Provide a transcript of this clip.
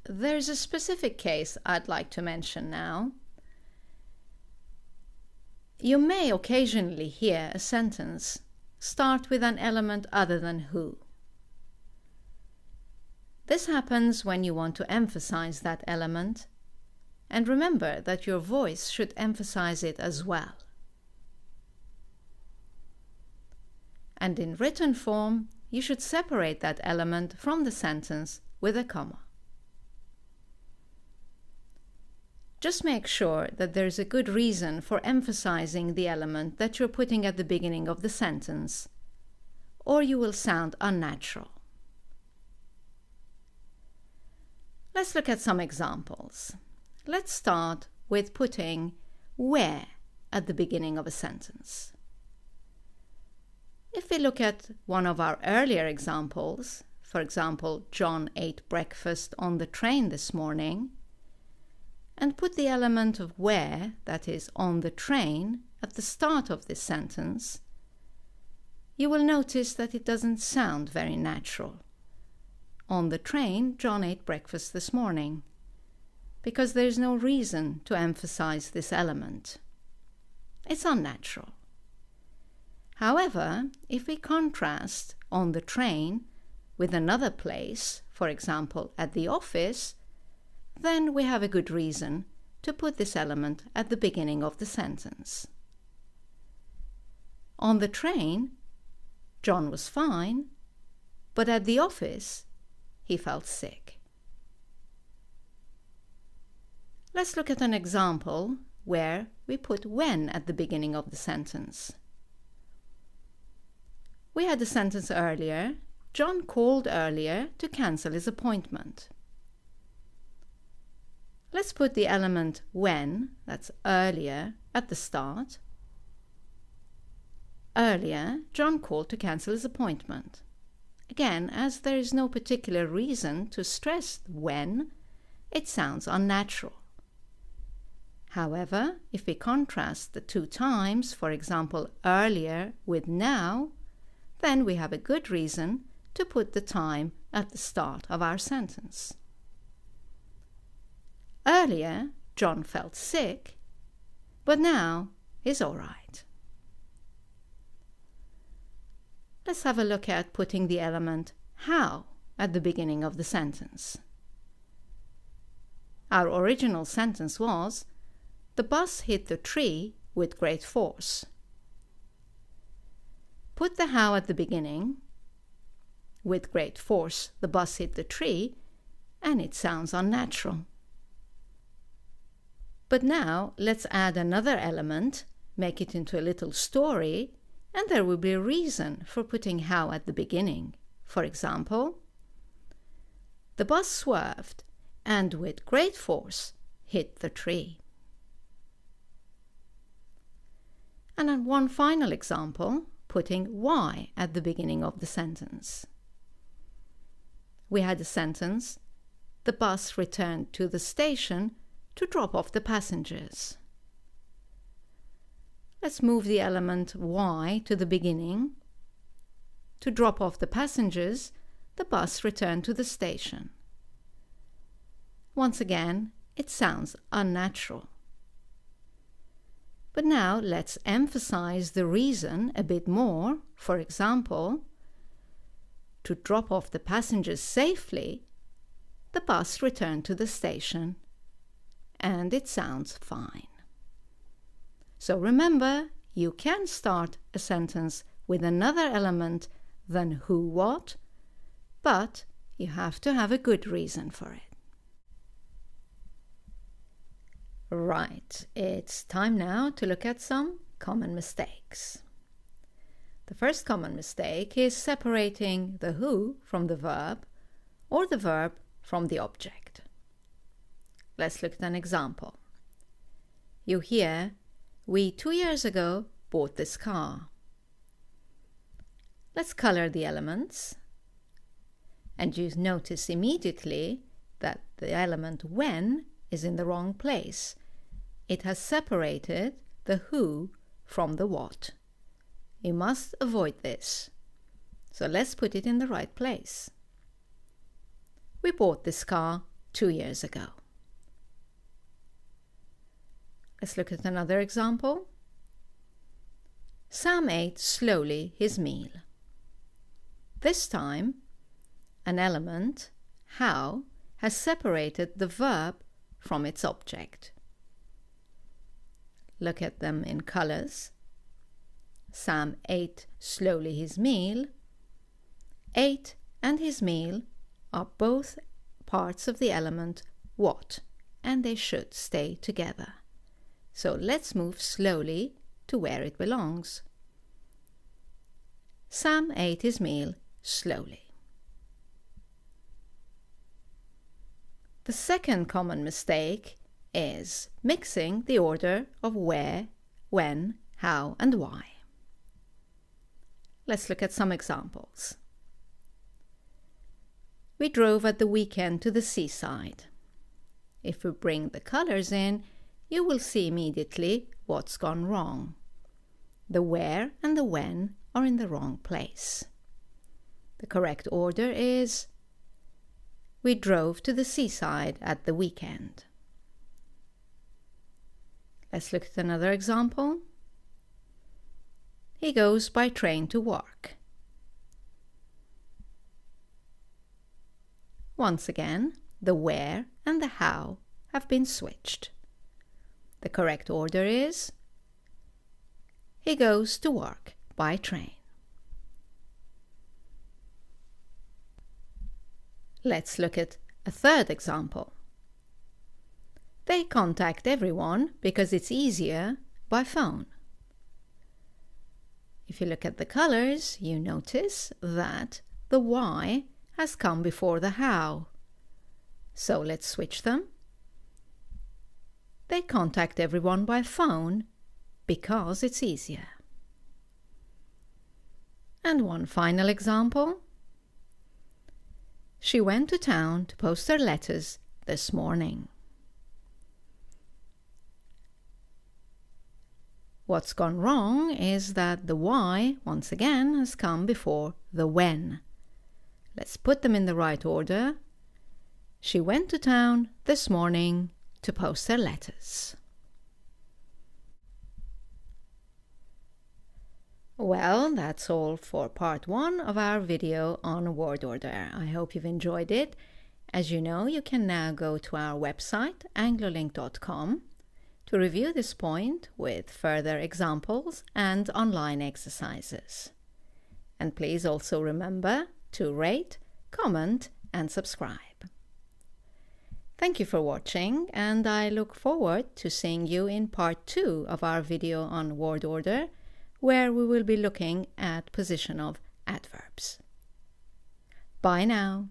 there's a specific case I'd like to mention now. You may occasionally hear a sentence start with an element other than who. This happens when you want to emphasize that element, and remember that your voice should emphasize it as well. And in written form, you should separate that element from the sentence with a comma. Just make sure that there is a good reason for emphasizing the element that you're putting at the beginning of the sentence, or you will sound unnatural. Let's look at some examples. Let's start with putting where at the beginning of a sentence. If we look at one of our earlier examples, for example, John ate breakfast on the train this morning, and put the element of where, that is, on the train, at the start of this sentence, you will notice that it doesn't sound very natural. On the train, John ate breakfast this morning, because there is no reason to emphasize this element. It's unnatural. However, if we contrast on the train with another place, for example, at the office, then we have a good reason to put this element at the beginning of the sentence. On the train, John was fine, but at the office, he felt sick. Let's look at an example where we put when at the beginning of the sentence. We had a sentence earlier, John called earlier to cancel his appointment. Let's put the element when, that's earlier, at the start. Earlier, John called to cancel his appointment. Again, as there is no particular reason to stress when, it sounds unnatural. However, if we contrast the two times, for example, earlier with now, then we have a good reason to put the time at the start of our sentence. Earlier, John felt sick, but now he's all right. Let's have a look at putting the element how at the beginning of the sentence. Our original sentence was, the bus hit the tree with great force. Put the how at the beginning. With great force, the bus hit the tree, and it sounds unnatural. But now let's add another element, make it into a little story, and there will be a reason for putting how at the beginning. For example, the bus swerved and with great force hit the tree. And then one final example, putting why at the beginning of the sentence. We had a sentence, the bus returned to the station to drop off the passengers. Let's move the element why to the beginning. To drop off the passengers, the bus returned to the station. Once again, it sounds unnatural. But now let's emphasize the reason a bit more. For example, to drop off the passengers safely, the bus returned to the station. And it sounds fine. So remember, you can start a sentence with another element than who, what, but you have to have a good reason for it. Right, it's time now to look at some common mistakes. The first common mistake is separating the who from the verb or the verb from the object. Let's look at an example. You hear, we 2 years ago bought this car. Let's color the elements. And you notice immediately that the element when is in the wrong place. It has separated the who from the what. You must avoid this. So let's put it in the right place. We bought this car 2 years ago. Let's look at another example. Sam ate slowly his meal. This time, an element, how, has separated the verb from its object. Look at them in colors. Sam ate slowly his meal. Ate and his meal are both parts of the element what, and they should stay together. So let's move slowly to where it belongs. Sam ate his meal slowly. The second common mistake is mixing the order of where, when, how, and why. Let's look at some examples. We drove at the weekend to the seaside. If we bring the colors in, you will see immediately what's gone wrong. The where and the when are in the wrong place. The correct order is we drove to the seaside at the weekend. Let's look at another example. He goes by train to work. Once again, the where and the how have been switched. The correct order is he goes to work by train. Let's look at a third example. They contact everyone because it's easier by phone. If you look at the colors, you notice that the why has come before the how. So let's switch them. They contact everyone by phone because it's easier. And one final example. She went to town to post her letters this morning. What's gone wrong is that the why, once again, has come before the when. Let's put them in the right order. She went to town this morning to post her letters. Well, that's all for part 1 of our video on word order. I hope you've enjoyed it. As you know, you can now go to our website, anglolink.com, to review this point with further examples and online exercises. And please also remember to rate, comment, and subscribe. Thank you for watching, and I look forward to seeing you in part 2 of our video on word order, where we will be looking at position of adverbs. Bye now.